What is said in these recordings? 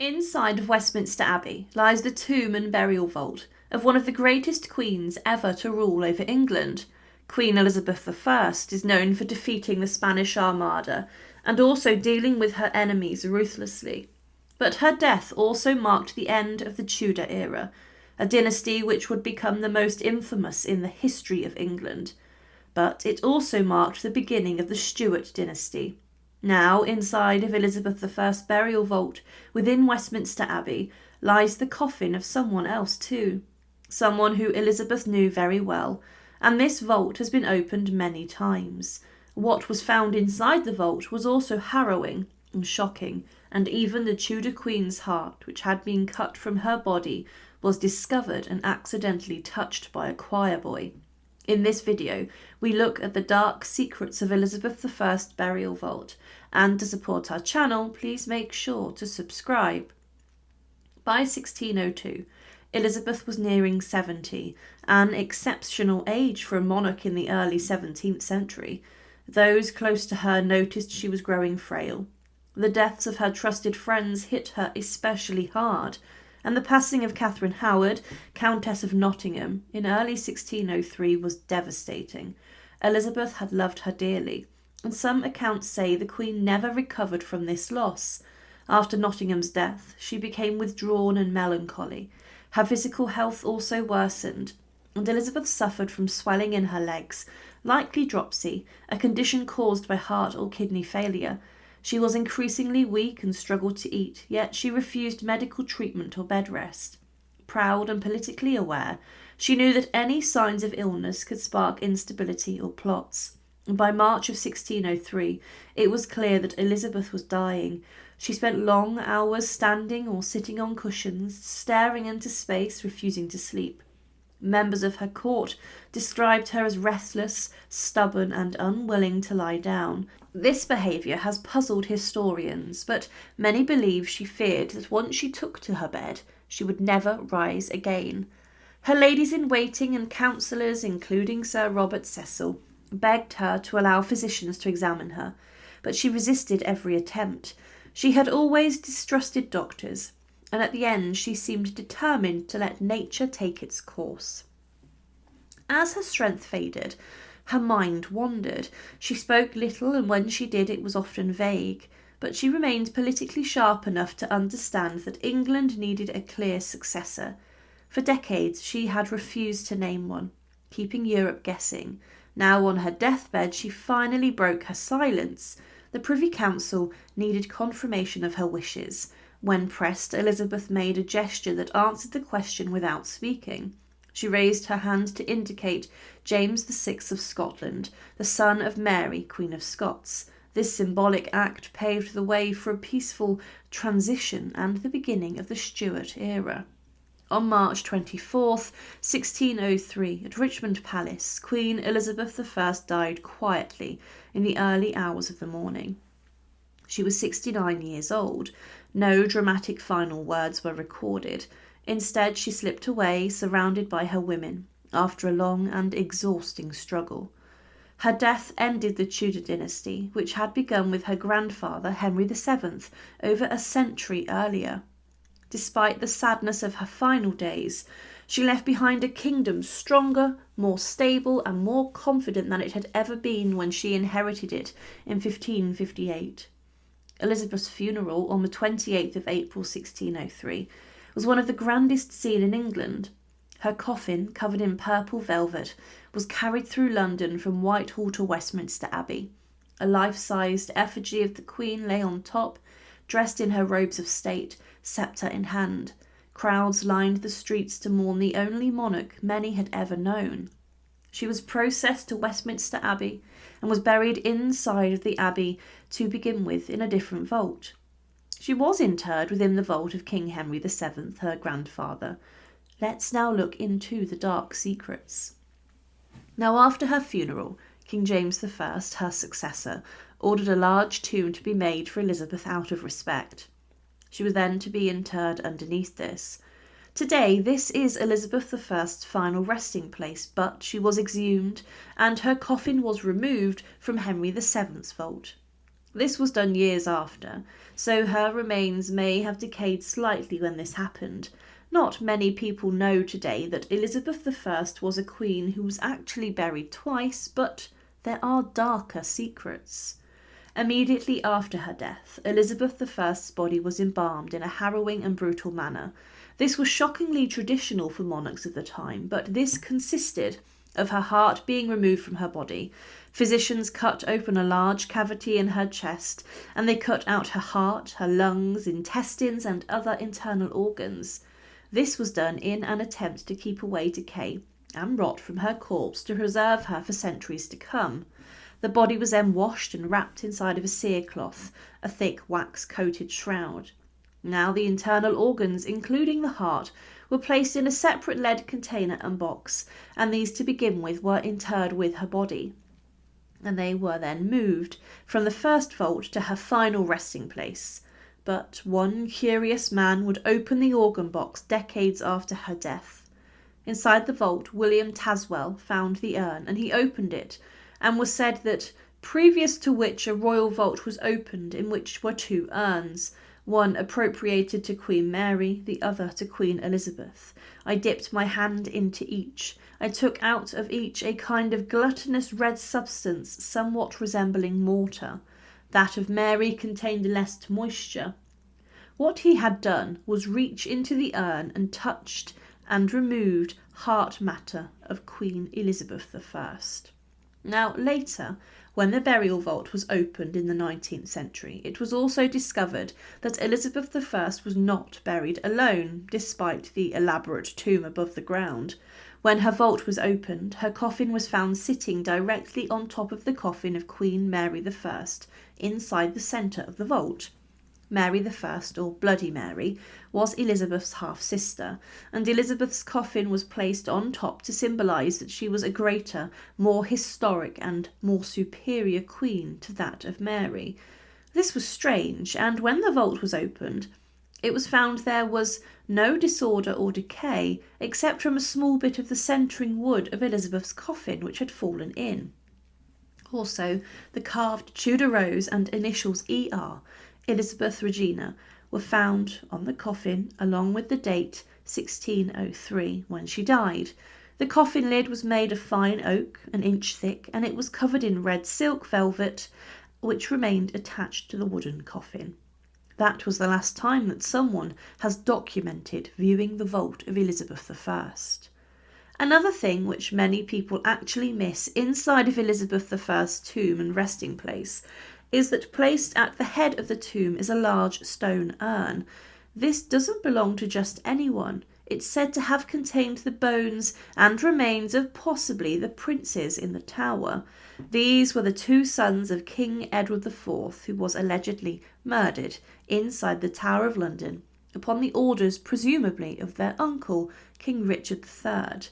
Inside of Westminster Abbey lies the tomb and burial vault of one of the greatest queens ever to rule over England. Queen Elizabeth I is known for defeating the Spanish Armada and also dealing with her enemies ruthlessly. But her death also marked the end of the Tudor era, a dynasty which would become the most infamous in the history of England. But it also marked the beginning of the Stuart dynasty. Now, inside of Elizabeth I's burial vault within Westminster Abbey lies the coffin of someone else too, someone who Elizabeth knew very well, and this vault has been opened many times. What was found inside the vault was also harrowing and shocking, and even the Tudor Queen's heart, which had been cut from her body, was discovered and accidentally touched by a choir boy. In this video, we look at the dark secrets of Elizabeth I's burial vault, and to support our channel, please make sure to subscribe. By 1602, Elizabeth was nearing 70, an exceptional age for a monarch in the early 17th century. Those close to her noticed she was growing frail. The deaths of her trusted friends hit her especially hard, and the passing of Catherine Howard, Countess of Nottingham, in early 1603 was devastating. Elizabeth had loved her dearly, and some accounts say the Queen never recovered from this loss. After Nottingham's death, she became withdrawn and melancholy. Her physical health also worsened, and Elizabeth suffered from swelling in her legs, likely dropsy, a condition caused by heart or kidney failure. She was increasingly weak and struggled to eat, yet she refused medical treatment or bed rest. Proud and politically aware, she knew that any signs of illness could spark instability or plots. And by March of 1603, it was clear that Elizabeth was dying. She spent long hours standing or sitting on cushions, staring into space, refusing to sleep. Members of her court described her as restless, stubborn, and unwilling to lie down. This behaviour has puzzled historians, but many believe she feared that once she took to her bed, she would never rise again. Her ladies-in-waiting and counsellors, including Sir Robert Cecil, begged her to allow physicians to examine her, but she resisted every attempt. She had always distrusted doctors, and at the end she seemed determined to let nature take its course. As her strength faded, her mind wandered. She spoke little, and when she did it was often vague, but she remained politically sharp enough to understand that England needed a clear successor. For decades she had refused to name one, keeping Europe guessing. Now on her deathbed she finally broke her silence. The Privy Council needed confirmation of her wishes. When pressed, Elizabeth made a gesture that answered the question without speaking. She raised her hand to indicate James VI of Scotland, the son of Mary, Queen of Scots. This symbolic act paved the way for a peaceful transition and the beginning of the Stuart era. On March 24th, 1603, at Richmond Palace, Queen Elizabeth I died quietly in the early hours of the morning. She was 69 years old. No dramatic final words were recorded. Instead, she slipped away, surrounded by her women, after a long and exhausting struggle. Her death ended the Tudor dynasty, which had begun with her grandfather, Henry VII, over a century earlier. Despite the sadness of her final days, she left behind a kingdom stronger, more stable, and more confident than it had ever been when she inherited it in 1558. Elizabeth's funeral on the 28th of April 1603 was one of the grandest seen in England. Her coffin, covered in purple velvet, was carried through London from Whitehall to Westminster Abbey. A life-sized effigy of the Queen lay on top, dressed in her robes of state, sceptre in hand. Crowds lined the streets to mourn the only monarch many had ever known. She was processed to Westminster Abbey and was buried inside of the abbey to begin with in a different vault. She was interred within the vault of King Henry VII, her grandfather. Let's now look into the dark secrets. Now, after her funeral, King James I, her successor, ordered a large tomb to be made for Elizabeth out of respect. She was then to be interred underneath this. Today, this is Elizabeth I's final resting place, but she was exhumed and her coffin was removed from Henry VII's vault. This was done years after, so her remains may have decayed slightly when this happened. Not many people know today that Elizabeth I was a queen who was actually buried twice, but there are darker secrets. Immediately after her death, Elizabeth I's body was embalmed in a harrowing and brutal manner. This was shockingly traditional for monarchs of the time, but this consisted of her heart being removed from her body. Physicians cut open a large cavity in her chest, and they cut out her heart, her lungs, intestines, and other internal organs. This was done in an attempt to keep away decay and rot from her corpse to preserve her for centuries to come. The body was then washed and wrapped inside of a cerecloth, a thick wax-coated shroud. Now the internal organs, including the heart, were placed in a separate lead container and box, and these to begin with were interred with her body. And they were then moved from the first vault to her final resting place. But one curious man would open the organ box decades after her death. Inside the vault, William Taswell found the urn, and he opened it, and was said that, previous to which a royal vault was opened in which were two urns, one appropriated to Queen Mary, the other to Queen Elizabeth. I dipped my hand into each. I took out of each a kind of gluttonous red substance somewhat resembling mortar. That of Mary contained less moisture. What he had done was reach into the urn and touched and removed heart matter of Queen Elizabeth I. Now, later, when the burial vault was opened in the 19th century, it was also discovered that Elizabeth I was not buried alone, despite the elaborate tomb above the ground. When her vault was opened, her coffin was found sitting directly on top of the coffin of Queen Mary I, inside the centre of the vault. Mary I, or Bloody Mary, was Elizabeth's half-sister, and Elizabeth's coffin was placed on top to symbolise that she was a greater, more historic and more superior queen to that of Mary. This was strange, and when the vault was opened, it was found there was no disorder or decay, except from a small bit of the centering wood of Elizabeth's coffin which had fallen in. Also, the carved Tudor rose and initials ER, Elizabeth Regina, were found on the coffin along with the date 1603 when she died. The coffin lid was made of fine oak, an inch thick, and it was covered in red silk velvet which remained attached to the wooden coffin. That was the last time that someone has documented viewing the vault of Elizabeth I. Another thing which many people actually miss inside of Elizabeth I's tomb and resting place is that placed at the head of the tomb is a large stone urn. This doesn't belong to just anyone. It's said to have contained the bones and remains of possibly the princes in the tower. These were the two sons of King Edward IV, who was allegedly murdered inside the Tower of London upon the orders presumably of their uncle, King Richard III.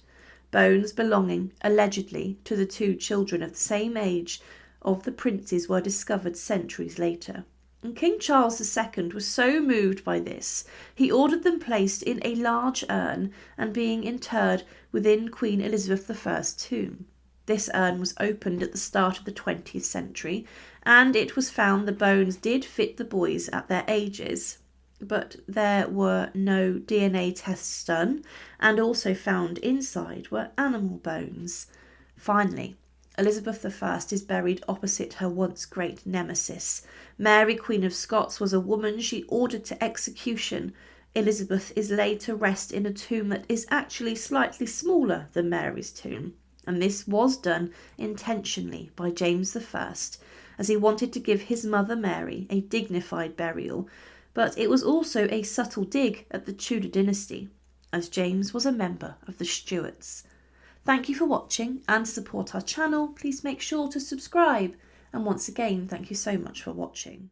Bones belonging allegedly to the two children of the same age of the princes were discovered centuries later. And King Charles II was so moved by this, he ordered them placed in a large urn and being interred within Queen Elizabeth I's tomb. This urn was opened at the start of the 20th century, and it was found the bones did fit the boys at their ages, but there were no DNA tests done, and also found inside were animal bones. Finally, Elizabeth I is buried opposite her once great nemesis. Mary, Queen of Scots, was a woman she ordered to execution. Elizabeth is laid to rest in a tomb that is actually slightly smaller than Mary's tomb, and this was done intentionally by James I, as he wanted to give his mother Mary a dignified burial, but it was also a subtle dig at the Tudor dynasty, as James was a member of the Stuarts. Thank you for watching, and to support our channel, please make sure to subscribe. And once again, thank you so much for watching.